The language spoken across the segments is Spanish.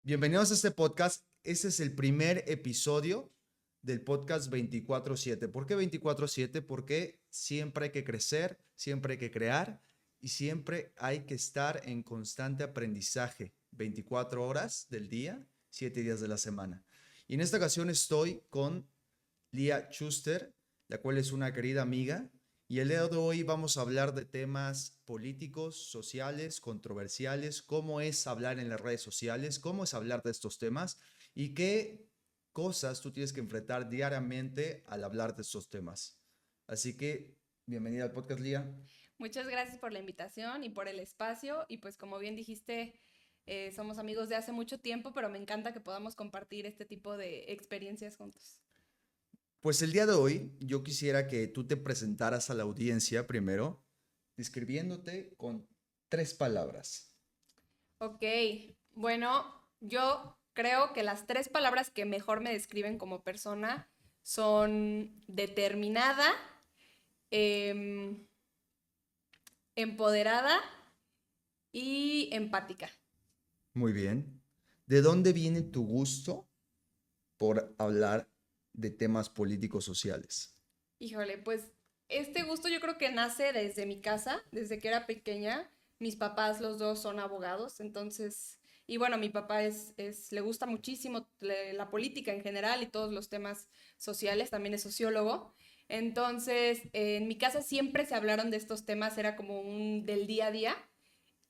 Bienvenidos a este podcast. Este es el primer episodio del podcast 24/7. ¿Por qué 24/7? Porque siempre hay que crecer, siempre hay que crear y siempre hay que estar en constante aprendizaje. 24 horas del día, 7 días de la semana. Y en esta ocasión estoy con Lía Schuster, la cual es una querida amiga. Y el día de hoy vamos a hablar de temas políticos, sociales, controversiales, cómo es hablar en las redes sociales, cómo es hablar de estos temas y qué cosas tú tienes que enfrentar diariamente al hablar de estos temas. Así que, bienvenida al podcast, Lía. Muchas gracias por la invitación y por el espacio. Y pues como bien dijiste, somos amigos de hace mucho tiempo, pero me encanta que podamos compartir este tipo de experiencias juntos. Pues el día de hoy yo quisiera que tú te presentaras a la audiencia primero, describiéndote con 3 palabras. Ok, bueno, yo creo que las tres palabras que mejor me describen como persona son determinada, em, empoderada y empática. Muy bien. ¿De dónde viene tu gusto por hablar de temas políticos sociales? Híjole, pues este gusto yo creo que nace desde mi casa, desde que era pequeña. Mis papás, los dos, son abogados, entonces, y bueno, mi papá le gusta muchísimo la política en general y todos los temas sociales, también es sociólogo. Entonces, en mi casa siempre se hablaron de estos temas, era como un del día a día.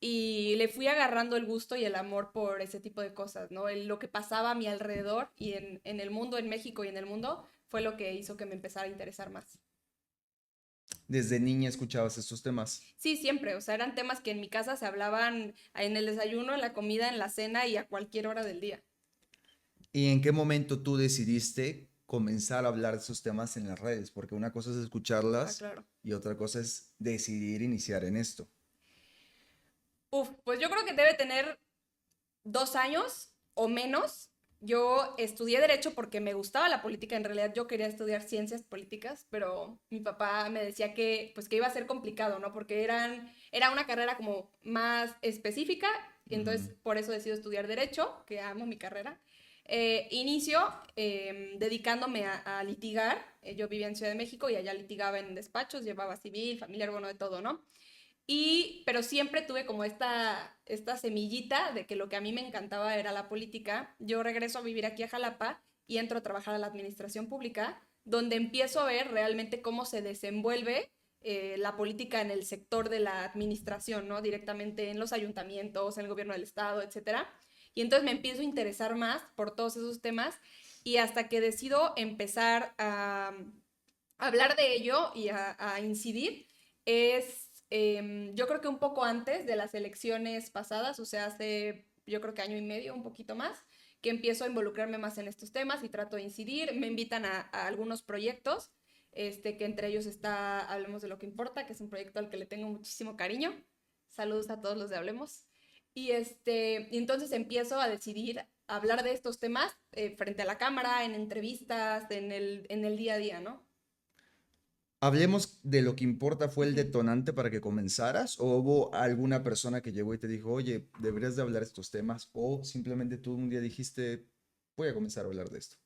Y le fui agarrando el gusto y el amor por ese tipo de cosas, ¿no? Lo que pasaba a mi alrededor y en el mundo, en México y en el mundo, fue lo que hizo que me empezara a interesar más. ¿Desde niña escuchabas estos temas? Sí, siempre, o sea, eran temas que en mi casa se hablaban en el desayuno, en la comida, en la cena y a cualquier hora del día. ¿Y en qué momento tú decidiste comenzar a hablar de esos temas en las redes? Porque una cosa es Ah, escucharlas claro. y otra cosa es decidir iniciar en esto. Uf, pues yo creo que debe tener 2 años o menos. Yo estudié derecho porque me gustaba la política, en realidad yo quería estudiar ciencias políticas, pero mi papá me decía que pues que iba a ser complicado, ¿no? Porque era una carrera como más específica, y Ujú. entonces por eso decido estudiar derecho, que amo mi carrera. Inicio dedicándome a litigar. Yo vivía en Ciudad de México y allá litigaba en despachos, llevaba civil, familiar, bueno, de todo, ¿no? Pero siempre tuve como esta semillita de que lo que a mí me encantaba era la política. Yo regreso a vivir aquí a Jalapa y entro a trabajar a la administración pública, donde empiezo a ver realmente cómo se desenvuelve la política en el sector de la administración, ¿no? Directamente en los ayuntamientos, en el gobierno del estado, etcétera. Y entonces me empiezo a interesar más por todos esos temas y hasta que decido empezar a hablar de ello y a incidir es, yo creo que un poco antes de las elecciones pasadas, o sea, hace yo creo que año y medio, un poquito más, que empiezo a involucrarme más en estos temas y trato de incidir. Me invitan a algunos proyectos, que entre ellos está Hablemos de lo que importa, que es un proyecto al que le tengo muchísimo cariño. Saludos a todos los de Hablemos. Y entonces empiezo a decidir hablar de estos temas frente a la cámara, en entrevistas, en el día a día, ¿no? Hablemos de lo que importa. ¿Fue el Ujú. detonante para que comenzaras? ¿O hubo alguna persona que llegó y te dijo, oye, deberías de hablar estos temas? ¿O simplemente tú un día dijiste, voy a comenzar a hablar de esto?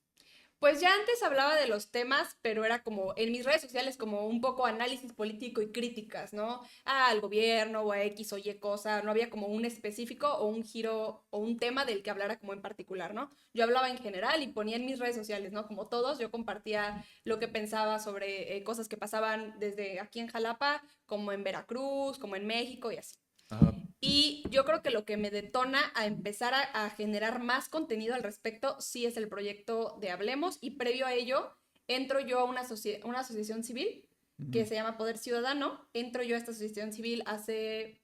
Pues ya antes hablaba de los temas, pero era como en mis redes sociales como un poco análisis político y críticas, ¿no? Al gobierno o a X o Y cosa, no había como un específico o un giro o un tema del que hablara como en particular, ¿no? Yo hablaba en general y ponía en mis redes sociales, ¿no? Como todos, yo compartía lo que pensaba sobre cosas que pasaban desde aquí en Jalapa, como en Veracruz, como en México y así. Ajá. Y yo creo que lo que me detona a empezar a generar más contenido al respecto sí es el proyecto de Hablemos, y previo a ello entro yo a una asociación civil Ujú. que se llama Poder Ciudadano. Entro yo a esta asociación civil hace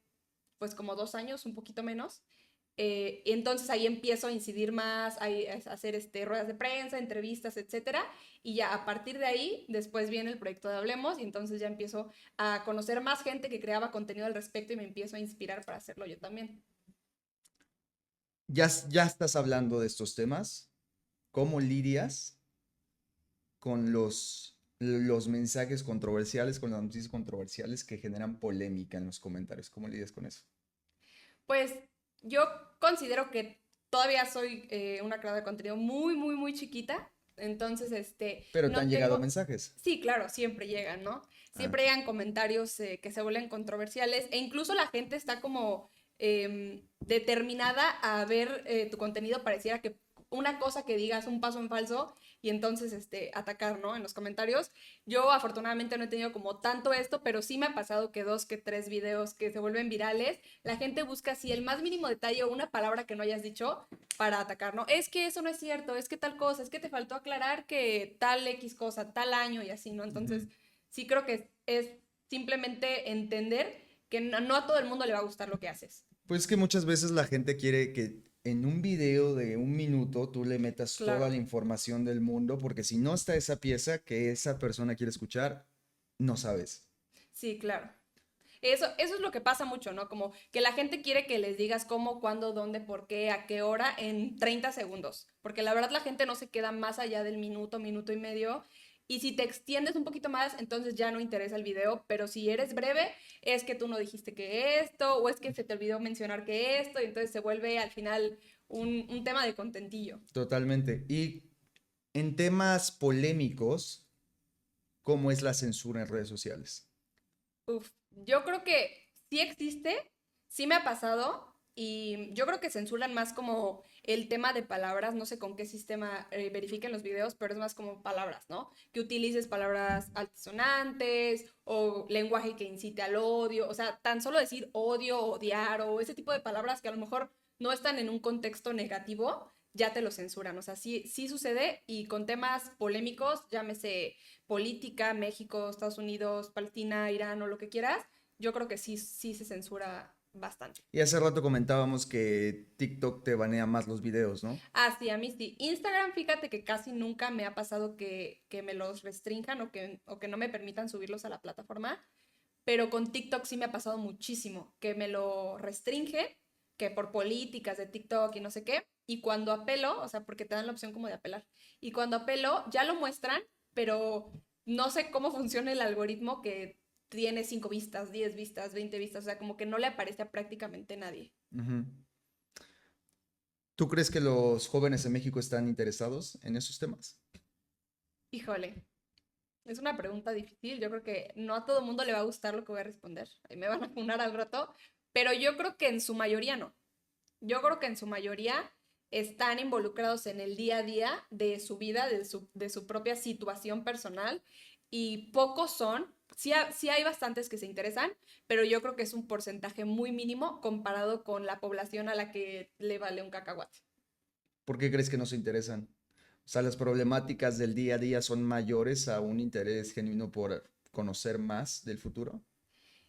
pues como 2 años, un poquito menos. Y entonces ahí empiezo a incidir más, a hacer ruedas de prensa, entrevistas, etcétera. Y ya a partir de ahí, después viene el proyecto de Hablemos y entonces ya empiezo a conocer más gente que creaba contenido al respecto y me empiezo a inspirar para hacerlo yo también. Ya estás hablando de estos temas. ¿Cómo lidias con los mensajes controversiales, con las noticias controversiales que generan polémica en los comentarios? ¿Cómo lidias con eso? Pues yo considero que todavía soy una creadora de contenido muy, muy, muy chiquita. Entonces, Pero te no han llegado tengo... mensajes. Sí, claro, siempre llegan, ¿no? Ah, Siempre llegan comentarios que se vuelven controversiales e incluso la gente está como determinada a ver tu contenido, pareciera que una cosa que digas, un paso en falso y entonces atacar, ¿no? En los comentarios. Yo afortunadamente no he tenido como tanto esto, pero sí me ha pasado que 2, que 3 videos que se vuelven virales, la gente busca así el más mínimo detalle o una palabra que no hayas dicho para atacar, ¿no? Es que eso no es cierto, es que tal cosa, es que te faltó aclarar que tal X cosa, tal año y así, ¿no? Entonces, ujú. sí creo que es simplemente entender que no a todo el mundo le va a gustar lo que haces. Pues que muchas veces la gente quiere que en un video de 1 minuto tú le metas toda Claro, la información del mundo, porque si no está esa pieza que esa persona quiere escuchar, no sabes. sí, claro. Eso es lo que pasa mucho, ¿no? Como que la gente quiere que les digas cómo, cuándo, dónde, por qué, a qué hora en 30 segundos. Porque la verdad la gente no se queda más allá del minuto, minuto y medio. Y si te extiendes un poquito más, entonces ya no interesa el video. Pero si eres breve, es que tú no dijiste que esto, o es que se te olvidó mencionar que esto, y entonces se vuelve al final un tema de contentillo. Totalmente. Y en temas polémicos, ¿cómo es la censura en redes sociales? Uf, yo creo que sí existe, sí me ha pasado y yo creo que censuran más como el tema de palabras, no sé con qué sistema verifiquen los videos, pero es más como palabras, ¿no? Que utilices palabras altisonantes o lenguaje que incite al odio, o sea, tan solo decir odio, odiar o ese tipo de palabras que a lo mejor no están en un contexto negativo, ya te lo censuran, o sea, sí, sí sucede y con temas polémicos, llámese política, México, Estados Unidos, Palestina, Irán o lo que quieras, yo creo que sí, sí se censura bastante. Y hace rato comentábamos que TikTok te banea más los videos, ¿no? Ah, sí, a mí sí. Instagram, fíjate que casi nunca me ha pasado que me los restrinjan o que no me permitan subirlos a la plataforma, pero con TikTok sí me ha pasado muchísimo, que me lo restringe, que por políticas de TikTok y no sé qué, y cuando apelo, o sea, porque te dan la opción como de apelar, y cuando apelo ya lo muestran, pero no sé cómo funciona el algoritmo que tiene 5 vistas, 10 vistas, 20 vistas, o sea, como que no le aparece a prácticamente nadie. Ujú. ¿Tú crees que los jóvenes en México están interesados en esos temas? Híjole, es una pregunta difícil, yo creo que no a todo el mundo le va a gustar lo que voy a responder, ahí me van a funar al rato, pero yo creo que en su mayoría no. Yo creo que en su mayoría están involucrados en el día a día de su vida, de su propia situación personal, y pocos son, sí hay bastantes que se interesan, pero yo creo que es un porcentaje muy mínimo comparado con la población a la que le vale un cacahuate. ¿Por qué crees que no se interesan? O sea, las problemáticas del día a día son mayores a un interés genuino por conocer más del futuro.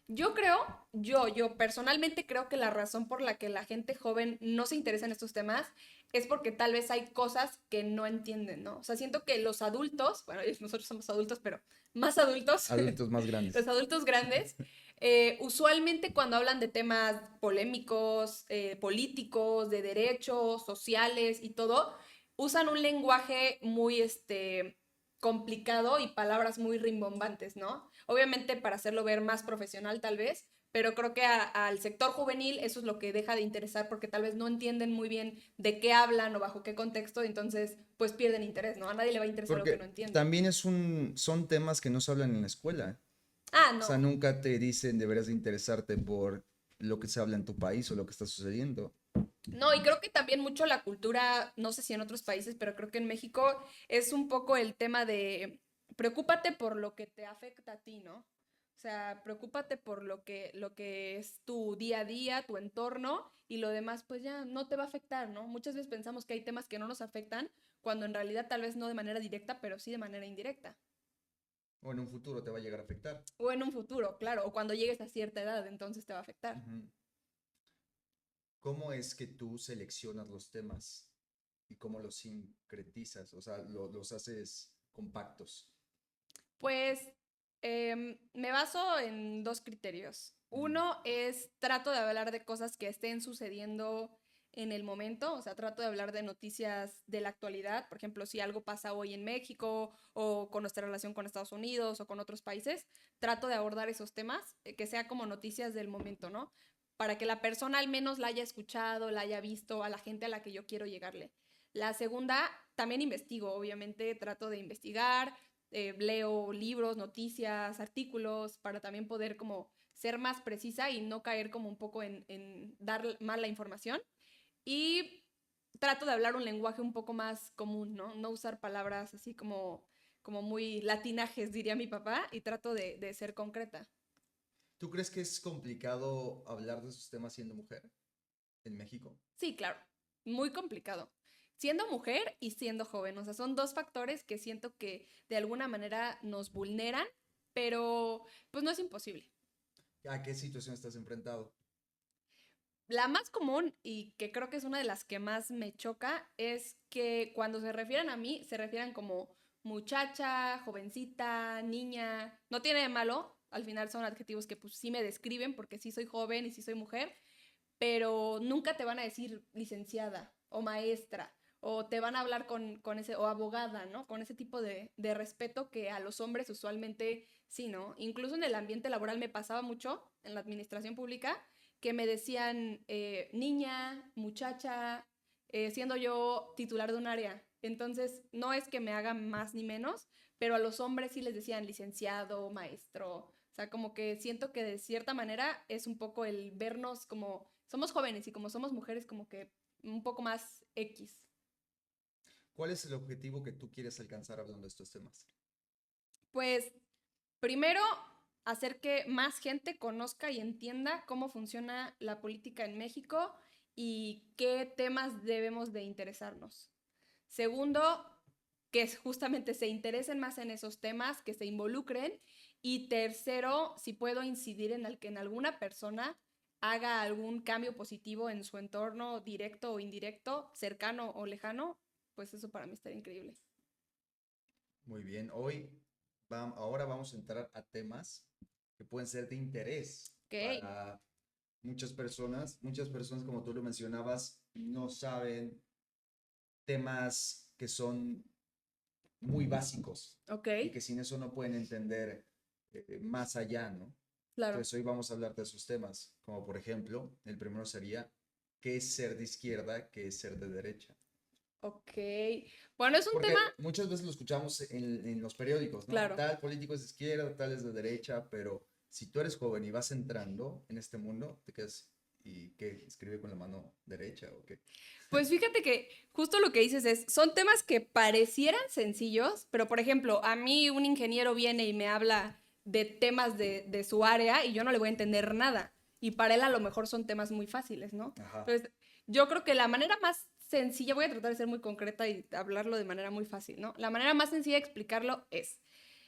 Yo creo, yo personalmente creo que la razón por la que la gente joven no se interesa en estos temas es porque tal vez hay cosas que no entienden, ¿no? O sea, siento que los adultos, bueno, nosotros somos adultos, pero más adultos, Adultos más los grandes. adultos grandes, usualmente cuando hablan de temas polémicos, políticos, de derechos, sociales y todo, usan un lenguaje muy, complicado y palabras muy rimbombantes, ¿no? Obviamente para hacerlo ver más profesional tal vez, pero creo que al sector juvenil eso es lo que deja de interesar porque tal vez no entienden muy bien de qué hablan o bajo qué contexto, entonces pues pierden interés, ¿no? A nadie le va a interesar algo que no Porque entiende. también son temas que no se hablan en la escuela. Ah, O sea, no. nunca te dicen deberías de interesarte por lo que se habla en tu país o lo que está sucediendo. No, y creo que también mucho la cultura, no sé si en otros países, pero creo que en México es un poco el tema de preocúpate por lo que te afecta a ti, ¿no? O sea, preocúpate por lo que es tu día a día, tu entorno, y lo demás pues ya no te va a afectar, ¿no? Muchas veces pensamos que hay temas que no nos afectan, cuando en realidad tal vez no de manera directa, pero sí de manera indirecta. O en un futuro te va a llegar a afectar. O en un futuro, claro, o cuando llegues a cierta edad, entonces te va a afectar. Ujú. ¿Cómo es que tú seleccionas los temas y cómo los sincretizas? O sea, los haces compactos. Pues me baso en 2 criterios. Ujú. Uno es trato de hablar de cosas que estén sucediendo en el momento, o sea, trato de hablar de noticias de la actualidad, por ejemplo, si algo pasa hoy en México o con nuestra relación con Estados Unidos o con otros países, trato de abordar esos temas, que sea como noticias del momento, ¿no? para que la persona al menos la haya escuchado, la haya visto, a la gente a la que yo quiero llegarle. La segunda, también investigo, obviamente trato de investigar, leo libros, noticias, artículos, para también poder como ser más precisa y no caer como un poco en dar mala información. Y trato de hablar un lenguaje un poco más común, ¿no? No usar palabras así como muy latinajes, diría mi papá, y trato de ser concreta. ¿Tú crees que es complicado hablar de esos temas siendo mujer en México? Sí, claro, muy complicado. Siendo mujer y siendo joven, o sea, son dos factores que siento que de alguna manera nos vulneran, pero pues no es imposible. ¿A qué situación estás enfrentado? La más común y que creo que es una de las que más me choca es que cuando se refieren a mí, se refieren como muchacha, jovencita, niña. No tiene de malo, al final son adjetivos que pues sí me describen porque sí soy joven y sí soy mujer, pero nunca te van a decir licenciada o maestra, o te van a hablar con ese, o abogada, ¿no? Con ese tipo de respeto que a los hombres usualmente sí, ¿no? Incluso en el ambiente laboral me pasaba mucho, en la administración pública, que me decían niña, muchacha, siendo yo titular de un área. Entonces, no es que me hagan más ni menos, pero a los hombres sí les decían licenciado, maestro. O sea, como que siento que de cierta manera es un poco el vernos como somos jóvenes y como somos mujeres, como que un poco más X. ¿Cuál es el objetivo que tú quieres alcanzar hablando de estos temas? Pues primero, hacer que más gente conozca y entienda cómo funciona la política en México y qué temas debemos de interesarnos. Segundo, que justamente se interesen más en esos temas, que se involucren. Y tercero, si puedo incidir en el que en alguna persona haga algún cambio positivo en su entorno directo o indirecto, cercano o lejano, pues eso para mí estaría increíble. Muy bien, ahora vamos a entrar a temas que pueden ser de interés Ok, para muchas personas. Muchas personas, como tú lo mencionabas, no saben temas que son muy básicos ok, y que sin eso no pueden entender más allá, ¿no? claro. Entonces hoy vamos a hablar de esos temas, como por ejemplo, el primero sería, ¿qué es ser de izquierda? ¿Qué es ser de derecha? Ok. Bueno, es un tema, Porque muchas veces lo escuchamos en los periódicos, ¿no? claro. Tal político es de izquierda, tal es de derecha, pero si tú eres joven y vas entrando en este mundo, te quedas, ¿y qué? ¿Escribe con la mano derecha o qué? Pues fíjate que justo lo que dices es, son temas que parecieran sencillos, pero por ejemplo, a mí un ingeniero viene y me habla de temas de su área y yo no le voy a entender nada. Y para él a lo mejor son temas muy fáciles, ¿no? Ajá, Entonces, yo creo que la manera más sencilla, voy a tratar de ser muy concreta y hablarlo de manera muy fácil, ¿no? La manera más sencilla de explicarlo es,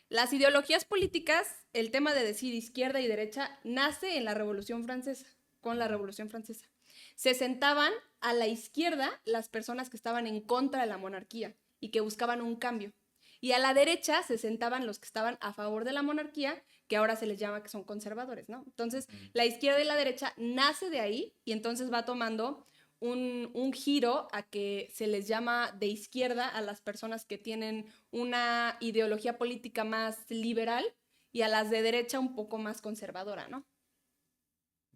las ideologías políticas, el tema de decir izquierda y derecha, nace en la Revolución Francesa, con la Revolución Francesa. Se sentaban a la izquierda las personas que estaban en contra de la monarquía y que buscaban un cambio. Y a la derecha se sentaban los que estaban a favor de la monarquía, que ahora se les llama que son conservadores, ¿no? Entonces, ujú, la izquierda y la derecha nace de ahí y entonces va tomando un giro a que se les llama de izquierda a las personas que tienen una ideología política más liberal y a las de derecha un poco más conservadora, ¿no?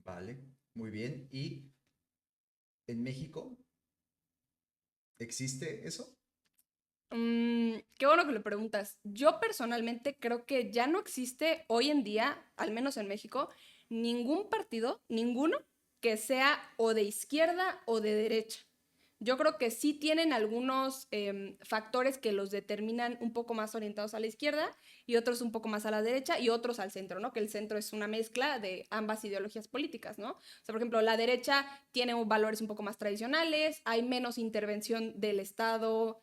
vale, muy bien. ¿Y en México existe eso? Qué bueno que lo preguntas. Yo personalmente creo que ya no existe hoy en día, al menos en México, ningún partido, ninguno, que sea o de izquierda o de derecha. Yo creo que sí tienen algunos factores que los determinan un poco más orientados a la izquierda y otros un poco más a la derecha y otros al centro, ¿no? Que el centro es una mezcla de ambas ideologías políticas, ¿no? O sea, por ejemplo, la derecha tiene valores un poco más tradicionales, hay menos intervención del Estado,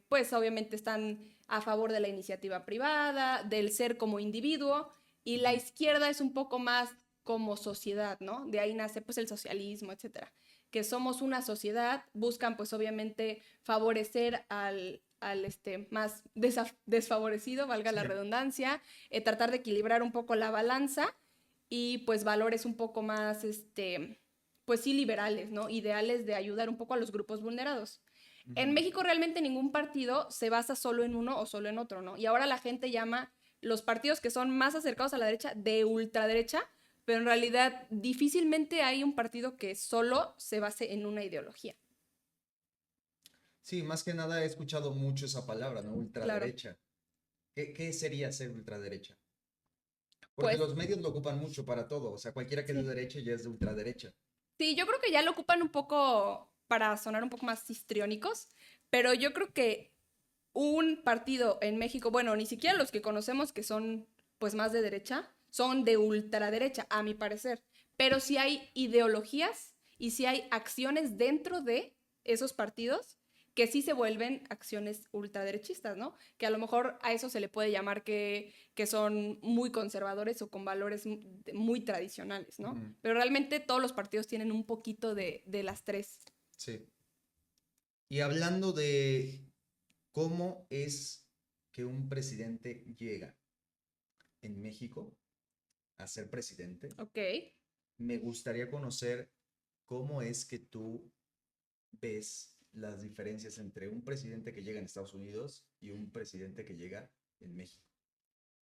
pues obviamente están a favor de la iniciativa privada, del ser como individuo, y la Ujú. izquierda es un poco más como sociedad, ¿no? De ahí nace pues el socialismo, etcétera. Que somos una sociedad, buscan pues obviamente favorecer al más desfavorecido, valga Sí. la redundancia, tratar de equilibrar un poco la balanza y pues valores un poco más, pues sí, liberales, ¿no? Ideales de ayudar un poco a los grupos vulnerados. En Ujú. México realmente ningún partido se basa solo en uno o solo en otro, ¿no? Y ahora la gente llama los partidos que son más acercados a la derecha de ultraderecha pero en realidad difícilmente hay un partido que solo se base en una ideología. Sí, más que nada he escuchado mucho esa palabra, ¿no? Claro. Ultraderecha. ¿Qué sería ser ultraderecha? Porque Pues los medios lo ocupan mucho para todo. O sea, cualquiera que es de sí. derecha ya es de ultraderecha. Sí, yo creo que ya lo ocupan un poco para sonar un poco más histriónicos, pero yo creo que un partido en México, bueno, ni siquiera los que conocemos que son pues más de derecha, son de ultraderecha, a mi parecer. Pero sí hay ideologías y sí hay acciones dentro de esos partidos que sí se vuelven acciones ultraderechistas, ¿no? Que a lo mejor a eso se le puede llamar que son muy conservadores o con valores muy tradicionales, ¿no? Ujú. Pero realmente todos los partidos tienen un poquito de las tres. Sí. Y hablando de cómo es que un presidente llega en México a ser presidente, Ok. me gustaría conocer cómo es que tú ves las diferencias entre un presidente que llega en Estados Unidos y un presidente que llega en México.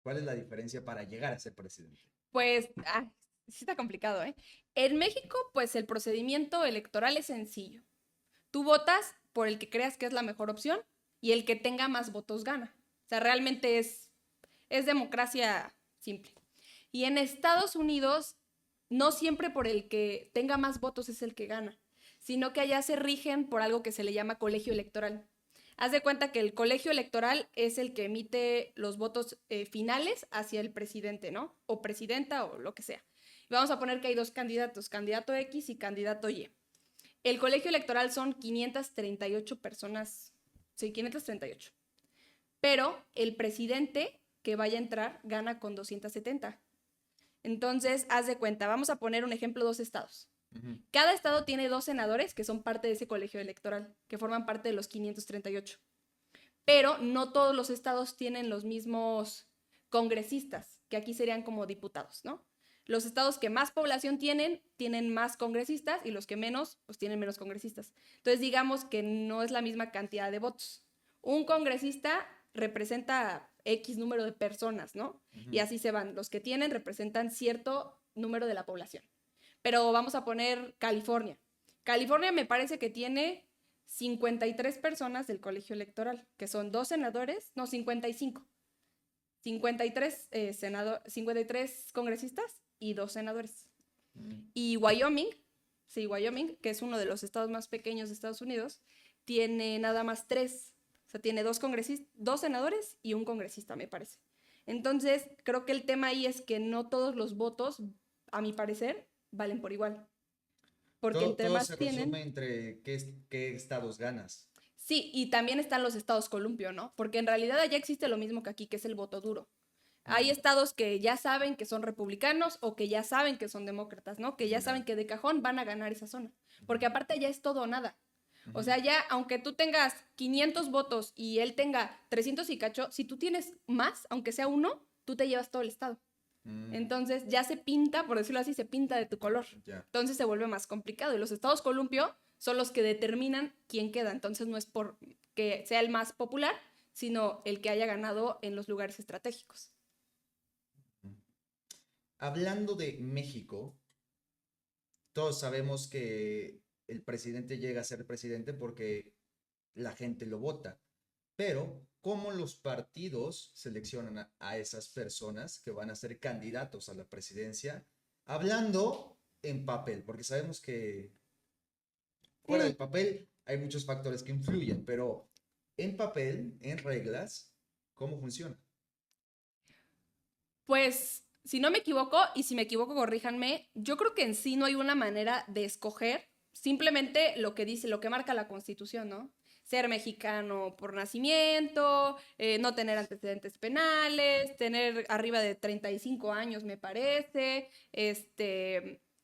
¿Cuál es la diferencia para llegar a ser presidente? Pues, sí está complicado, ¿eh? En México, pues el procedimiento electoral es sencillo. Tú votas por el que creas que es la mejor opción y el que tenga más votos gana. O sea, realmente es democracia simple. Y en Estados Unidos, no siempre por el que tenga más votos es el que gana, sino que allá se rigen por algo que se le llama colegio electoral. Haz de cuenta que el colegio electoral es el que emite los votos finales hacia el presidente, ¿no? O presidenta o lo que sea. Y vamos a poner que hay dos candidatos, candidato X y candidato Y. El colegio electoral son 538 personas, sí, 538. Pero el presidente que vaya a entrar gana con 270. Entonces, haz de cuenta, vamos a poner un ejemplo, dos estados. Ujú. Cada estado tiene dos senadores que son parte de ese colegio electoral, que forman parte de los 538. Pero no todos los estados tienen los mismos congresistas, que aquí serían como diputados, ¿no? Los estados que más población tienen más congresistas y los que menos, pues tienen menos congresistas. Entonces, digamos que no es la misma cantidad de votos. Un congresista representa X número de personas, ¿no? Y Ujú. así se van. Los que tienen representan cierto número de la población. Pero vamos a poner California. California me parece que tiene 53 personas del colegio electoral, que son dos senadores, no, 55. 53, 53 congresistas y dos senadores. Mm. Y Wyoming, sí, Wyoming, que es uno de los estados más pequeños de Estados Unidos, tiene nada más tres. O sea, tiene dos congresistas, dos senadores y un congresista, me parece. Entonces, creo que el tema ahí es que no todos los votos, a mi parecer, valen por igual. Porque entre Todo se más resume tienen, entre qué estados ganas. sí, y también están los estados columpio, ¿no? Porque en realidad allá existe lo mismo que aquí, que es el voto duro. Hay Mm. estados que ya saben que son republicanos o que ya saben que son demócratas, ¿no? Que ya Ya. saben que de cajón van a ganar esa zona. Ujú. Porque aparte ya es todo o nada. O Ujú. sea, ya aunque tú tengas 500 votos y él tenga 300 y cacho, si tú tienes más, aunque sea uno, tú te llevas todo el estado. Mm. Entonces ya se pinta, por decirlo así, se pinta de tu color. Ya. Entonces se vuelve más complicado. Y los estados columpio son los que determinan quién queda. Entonces no es por que sea el más popular, sino el que haya ganado en los lugares estratégicos. Mm. Hablando de México, todos sabemos que el presidente llega a ser presidente porque la gente lo vota. Pero, ¿cómo los partidos seleccionan a esas personas que van a ser candidatos a la presidencia? Hablando en papel, porque sabemos que fuera Mm, del papel hay muchos factores que influyen, pero en papel, en reglas, ¿cómo funciona? Pues, si no me equivoco, y si me equivoco, corríjanme, yo creo que en sí no hay una manera de escoger, simplemente lo que dice, lo que marca la Constitución, ¿no? Ser mexicano por nacimiento, no tener antecedentes penales, tener arriba de 35 años, me parece,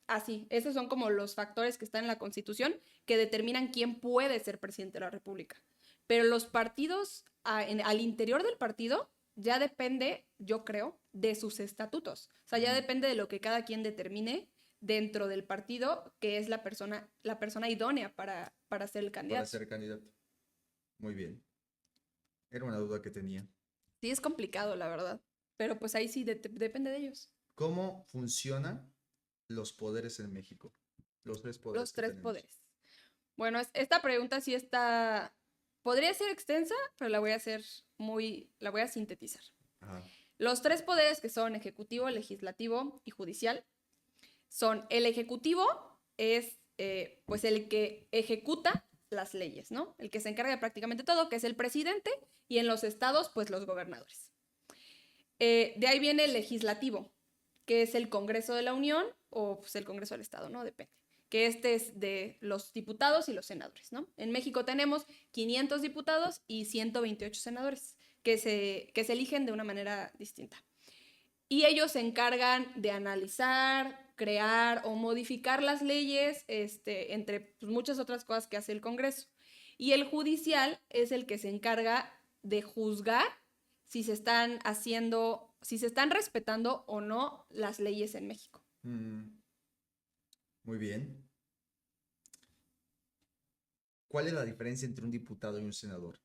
así, esos son como los factores que están en la Constitución que determinan quién puede ser presidente de la República. Pero los partidos, al interior del partido, ya depende, yo creo, de sus estatutos. O sea, ya Mm. depende de lo que cada quien determine dentro del partido, que es la persona idónea para ser el Para candidato. ser candidato. Muy bien. Era una duda que tenía. Sí, es complicado, la verdad. Pero pues ahí sí depende de ellos. ¿Cómo funciona? los poderes en México? Los tres poderes Los que tres tenemos. poderes. Bueno, esta pregunta sí está, podría ser extensa, pero la voy a sintetizar. Ajá. Los tres poderes que son ejecutivo, legislativo y judicial son el ejecutivo es pues el que ejecuta las leyes, ¿no? El que se encarga de prácticamente todo, que es el presidente, y en los estados, pues los gobernadores. De ahí viene el legislativo, que es el Congreso de la Unión o pues, el Congreso del Estado, ¿no? Depende. Que este es de los diputados y los senadores, ¿no? En México tenemos 500 diputados y 128 senadores que se eligen de una manera distinta. Y ellos se encargan de analizar, crear o modificar las leyes, entre pues, muchas otras cosas que hace el Congreso. Y el judicial es el que se encarga de juzgar si se están haciendo, si se están respetando o no las leyes en México. Muy bien. ¿Cuál es la diferencia entre un diputado y un senador?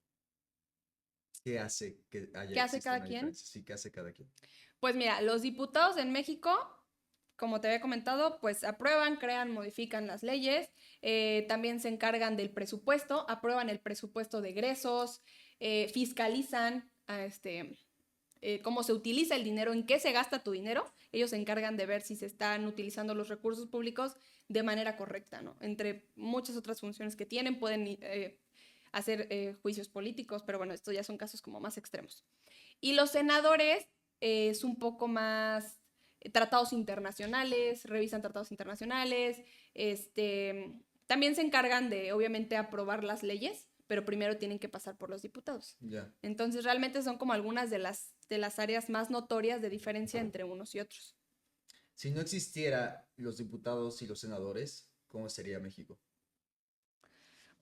¿Qué hace que ¿Qué hace exista cada una quien? diferencia? Sí, ¿qué hace cada quien? Pues mira, los diputados en México, como te había comentado, pues aprueban, crean, modifican las leyes, también se encargan del presupuesto, aprueban el presupuesto de egresos, fiscalizan cómo se utiliza el dinero, en qué se gasta tu dinero. Ellos se encargan de ver si se están utilizando los recursos públicos de manera correcta, ¿no? Entre muchas otras funciones que tienen, pueden hacer juicios políticos, pero bueno, estos ya son casos como más extremos. Y los senadores es un poco más tratados internacionales, revisan tratados internacionales, también se encargan de, obviamente, aprobar las leyes, pero primero tienen que pasar por los diputados. Ya. Entonces, realmente son como algunas de las áreas más notorias de diferencia entre unos y otros. Si no existiera los diputados y los senadores, ¿cómo sería México?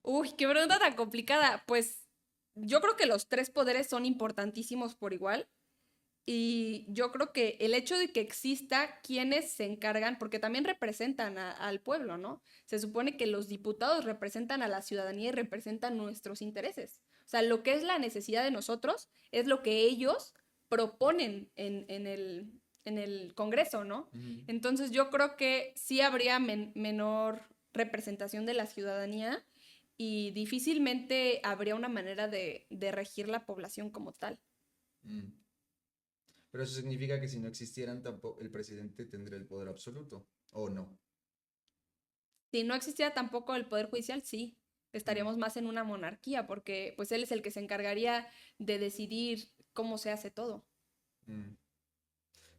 Uy, qué pregunta tan complicada. Pues yo creo que los tres poderes son importantísimos por igual. Y yo creo que el hecho de que exista quienes se encargan, porque también representan al pueblo, ¿no? Se supone que los diputados representan a la ciudadanía y representan nuestros intereses. O sea, lo que es la necesidad de nosotros es lo que ellos proponen en el Congreso, ¿no? Entonces yo creo que sí habría menor representación de la ciudadanía y difícilmente habría una manera de regir la población como tal. Mm. Pero eso significa que si no existieran, tampoco el presidente tendría el poder absoluto, ¿o no? Si no existiera tampoco el Poder Judicial, sí, Mm. estaríamos más en una monarquía, porque pues él es el que se encargaría de decidir cómo se hace todo. Mm.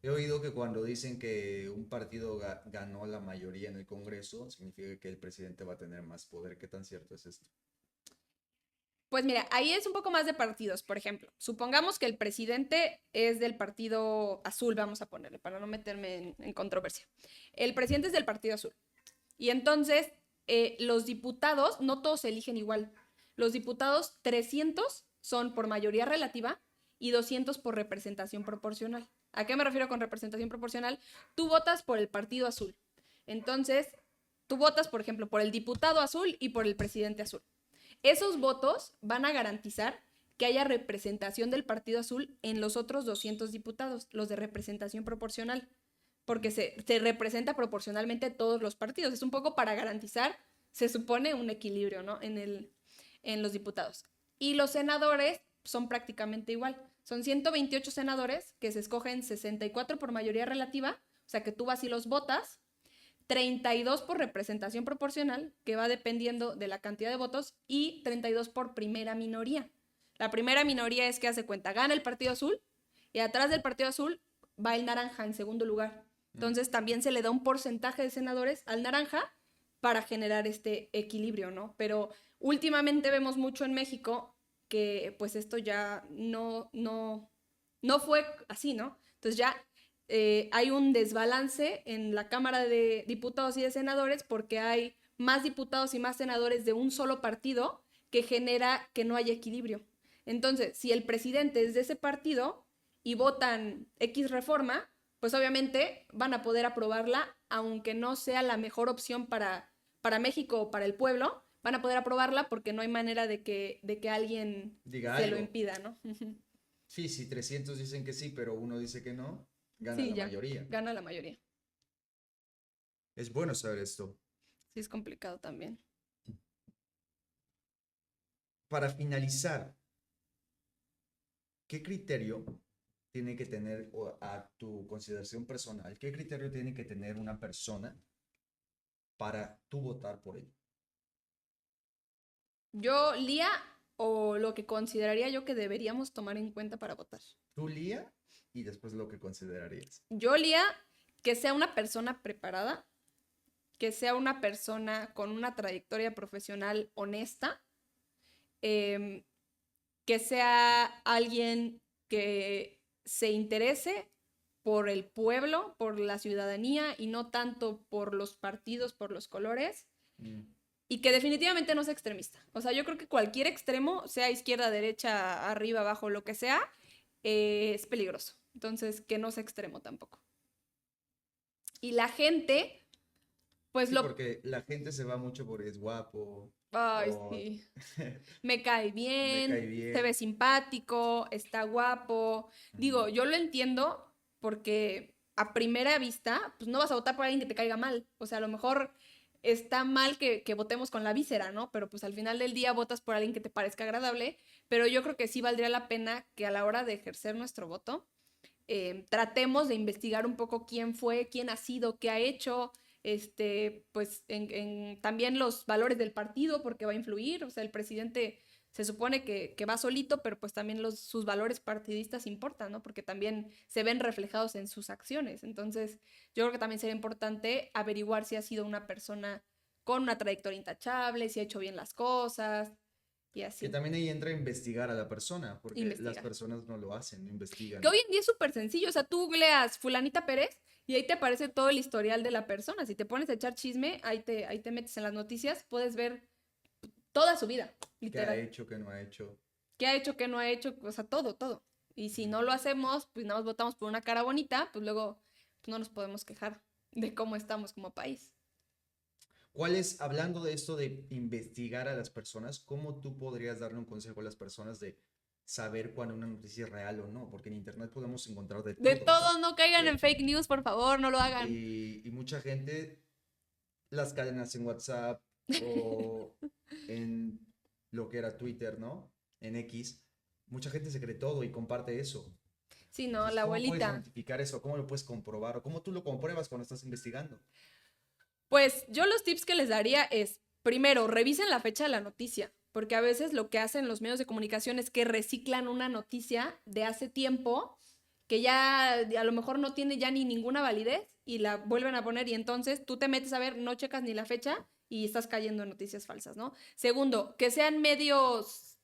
He oído que cuando dicen que un partido ganó la mayoría en el Congreso, significa que el presidente va a tener más poder. ¿Qué tan cierto es esto? Pues mira, ahí es un poco más de partidos, por ejemplo. Supongamos que el presidente es del partido azul, vamos a ponerle, para no meterme en controversia. El presidente es del partido azul. Y entonces, los diputados, no todos se eligen igual. Los diputados, 300 son por mayoría relativa y 200 por representación proporcional. ¿A qué me refiero con representación proporcional? Tú votas por el partido azul. Entonces, tú votas, por ejemplo, por el diputado azul y por el presidente azul. Esos votos van a garantizar que haya representación del partido azul en los otros 200 diputados, los de representación proporcional, porque se representa proporcionalmente todos los partidos. Es un poco para garantizar, se supone, un equilibrio, ¿no? En los diputados. Y los senadores son prácticamente igual. Son 128 senadores que se escogen 64 por mayoría relativa, o sea que tú vas y los votas, 32 por representación proporcional, que va dependiendo de la cantidad de votos, y 32 por primera minoría. La primera minoría es que hace cuenta, gana el partido azul, y atrás del partido azul va el naranja en segundo lugar. Entonces también se le da un porcentaje de senadores al naranja para generar este equilibrio, ¿no? Pero últimamente vemos mucho en México que pues esto ya no fue así, ¿no? Entonces ya hay un desbalance en la Cámara de Diputados y de Senadores porque hay más diputados y más senadores de un solo partido que genera que no haya equilibrio. Entonces, si el presidente es de ese partido y votan X reforma, pues obviamente van a poder aprobarla, aunque no sea la mejor opción para México o para el pueblo, van a poder aprobarla porque no hay manera de que alguien Diga se lo algo. impida, ¿no? Sí, si 300 dicen que sí, pero uno dice que no, gana Sí, la ya, mayoría. gana la mayoría. Es bueno saber esto. Sí, es complicado también. Para finalizar, ¿qué criterio tiene que tener, o a tu consideración personal, qué criterio tiene que tener una persona para tú votar por ella? Yo, Lía, o lo que consideraría yo que deberíamos tomar en cuenta para votar. Tú, Lía, y después lo que considerarías. Yo, Lía, que sea una persona preparada, que sea una persona con una trayectoria profesional honesta, em, que sea alguien que se interese por el pueblo, por la ciudadanía y no tanto por los partidos, por los colores, Mm. y que definitivamente no sea extremista. O sea, yo creo que cualquier extremo, sea izquierda, derecha, arriba, abajo, lo que sea, es peligroso. Entonces, que no sea extremo tampoco. Y la gente, pues Sí, lo... porque la gente se va mucho porque es guapo Ay, o sí. Me cae me cae bien, se bien. ve simpático, está guapo. Ujú. Digo, yo lo entiendo porque a primera vista, pues no vas a votar por alguien que te caiga mal. O sea, a lo mejor está mal que votemos con la víscera, ¿no? Pero pues al final del día votas por alguien que te parezca agradable. Pero yo creo que sí valdría la pena que a la hora de ejercer nuestro voto, tratemos de investigar un poco quién fue, quién ha sido, qué ha hecho, pues también los valores del partido, porque va a influir, o sea, el presidente se supone que va solito, pero pues también sus valores partidistas importan, ¿no? Porque también se ven reflejados en sus acciones. Entonces, yo creo que también sería importante averiguar si ha sido una persona con una trayectoria intachable, si ha hecho bien las cosas y Que así, también ahí entra a investigar a la persona, porque las investigar. personas no lo hacen, no Que investigan. hoy en día es súper sencillo, o sea, tú googleas fulanita Pérez y ahí te aparece todo el historial de la persona. Si te pones a echar chisme, ahí te metes en las noticias, puedes ver toda su vida, ¿Qué ha literal. hecho, qué no ha hecho? ¿Qué ha hecho, qué no ha hecho? O sea, todo, todo. Y si Ujú. no lo hacemos, pues nada más votamos por una cara bonita, pues luego pues no nos podemos quejar de cómo estamos como país. ¿Cuál es, hablando de esto de investigar a las personas, cómo tú podrías darle un consejo a las personas de saber cuando una noticia es real o no? Porque en internet podemos encontrar de De todo, ¿no? todo, no caigan en De- fake news, por favor, no lo hagan. y mucha gente, las cadenas en WhatsApp o en lo que era Twitter, ¿no? En X, mucha gente se cree todo y comparte eso. Sí, no, Entonces, la ¿cómo puedes abuelita. identificar eso? ¿Cómo lo puedes comprobar? ¿O cómo tú lo compruebas cuando estás investigando? Pues yo los tips que les daría es, primero, revisen la fecha de la noticia, porque a veces lo que hacen los medios de comunicación es que reciclan una noticia de hace tiempo que ya a lo mejor no tiene ya ni ninguna validez y la vuelven a poner y entonces tú te metes a ver, no checas ni la fecha y estás cayendo en noticias falsas, ¿no? Segundo, que sean medios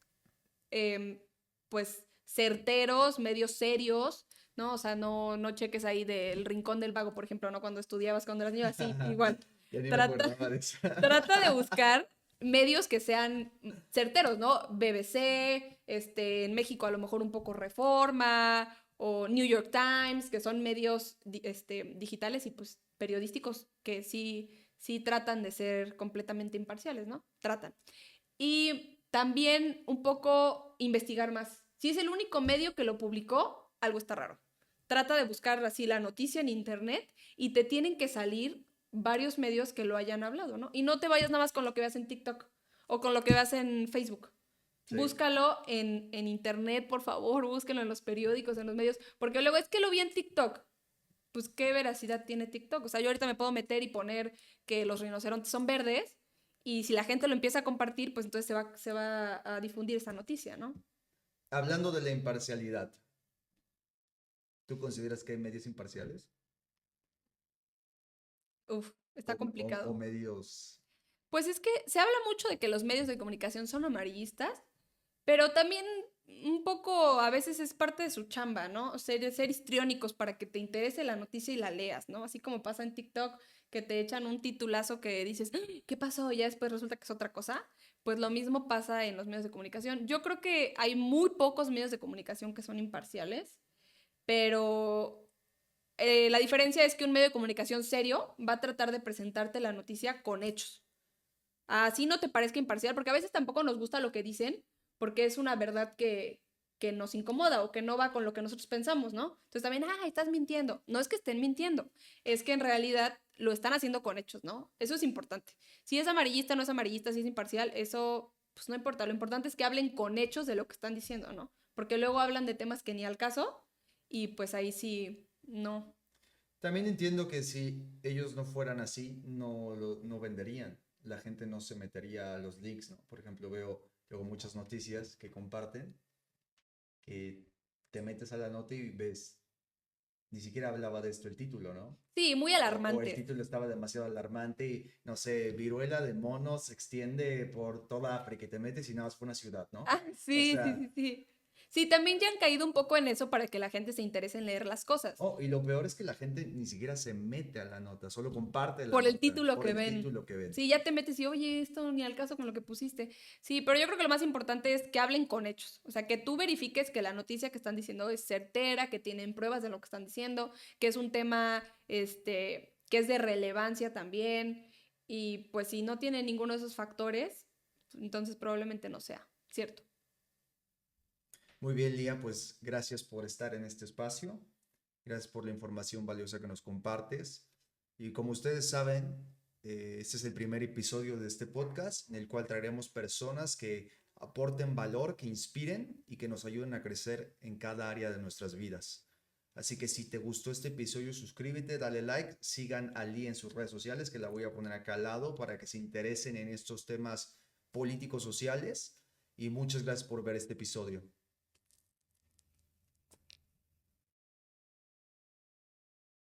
pues certeros, medios serios, ¿no? O sea, no cheques ahí del Rincón del Vago, por ejemplo, ¿no? Cuando estudiabas, cuando eras niño, así, igual. Ya ni me Trata, acordaba de eso. trata de buscar medios que sean certeros, ¿no? BBC, en México a lo mejor un poco Reforma o New York Times, que son medios digitales y pues periodísticos que sí tratan de ser completamente imparciales, ¿no? Tratan. Y también un poco investigar más. Si es el único medio que lo publicó, algo está raro. Trata de buscar así la noticia en internet y te tienen que salir varios medios que lo hayan hablado, ¿no? Y no te vayas nada más con lo que veas en TikTok o con lo que veas en Facebook. Sí. Búscalo en internet, por favor, búsquelo en los periódicos, en los medios, porque luego es que lo vi en TikTok. Pues qué veracidad tiene TikTok. O sea, yo ahorita me puedo meter y poner que los rinocerontes son verdes y si la gente lo empieza a compartir, pues entonces se va a difundir esa noticia, ¿no? Hablando de la imparcialidad, ¿tú consideras que hay medios imparciales? Uf, está O complicado. medios... Pues es que se habla mucho de que los medios de comunicación son amarillistas, pero también un poco a veces es parte de su chamba, ¿no? Ser histriónicos para que te interese la noticia y la leas, ¿no? Así como pasa en TikTok, que te echan un titulazo que dices, "¡Ah! ¿Qué pasó?" Y ya después resulta que es otra cosa. Pues lo mismo pasa en los medios de comunicación. Yo creo que hay muy pocos medios de comunicación que son imparciales, pero la diferencia es que un medio de comunicación serio va a tratar de presentarte la noticia con hechos. Así no te parezca imparcial, porque a veces tampoco nos gusta lo que dicen, porque es una verdad que que nos incomoda o que no va con lo que nosotros pensamos, ¿no? Entonces también, estás mintiendo. No es que estén mintiendo, es que en realidad lo están haciendo con hechos, ¿no? Eso es importante. Si es amarillista, no es amarillista, si es imparcial, eso pues no importa. Lo importante es que hablen con hechos de lo que están diciendo, ¿no? Porque luego hablan de temas que ni al caso y pues ahí sí, no. También entiendo que si ellos no fueran así, no venderían. La gente no se metería a los links, ¿no? Por ejemplo, veo luego muchas noticias que comparten, que te metes a la nota y ves, ni siquiera hablaba de esto el título, ¿no? Sí, muy O el alarmante. título estaba demasiado alarmante y, no sé, viruela de monos se extiende por toda África y te metes y nada más fue una ciudad, ¿no? O Sí, sí, sea, sí, sí. Sí, también ya han caído un poco en eso para que la gente se interese en leer las cosas. oh, y lo peor es que la gente ni siquiera se mete a la nota, solo comparte la Por el nota, título por que el ven. título que ven. Sí, ya te metes y, oye, esto ni al caso con lo que pusiste. Sí, pero yo creo que lo más importante es que hablen con hechos. O sea, que tú verifiques que la noticia que están diciendo es certera, que tienen pruebas de lo que están diciendo, que es un tema, que es de relevancia también. Y pues si no tiene ninguno de esos factores, entonces probablemente no sea, ¿cierto? Muy bien, Lía, pues gracias por estar en este espacio. Gracias por la información valiosa que nos compartes. Y como ustedes saben, este es el primer episodio de este podcast en el cual traeremos personas que aporten valor, que inspiren y que nos ayuden a crecer en cada área de nuestras vidas. Así que si te gustó este episodio, suscríbete, dale like, sigan a Lee en sus redes sociales, que la voy a poner acá al lado para que se interesen en estos temas políticos sociales. Y muchas gracias por ver este episodio.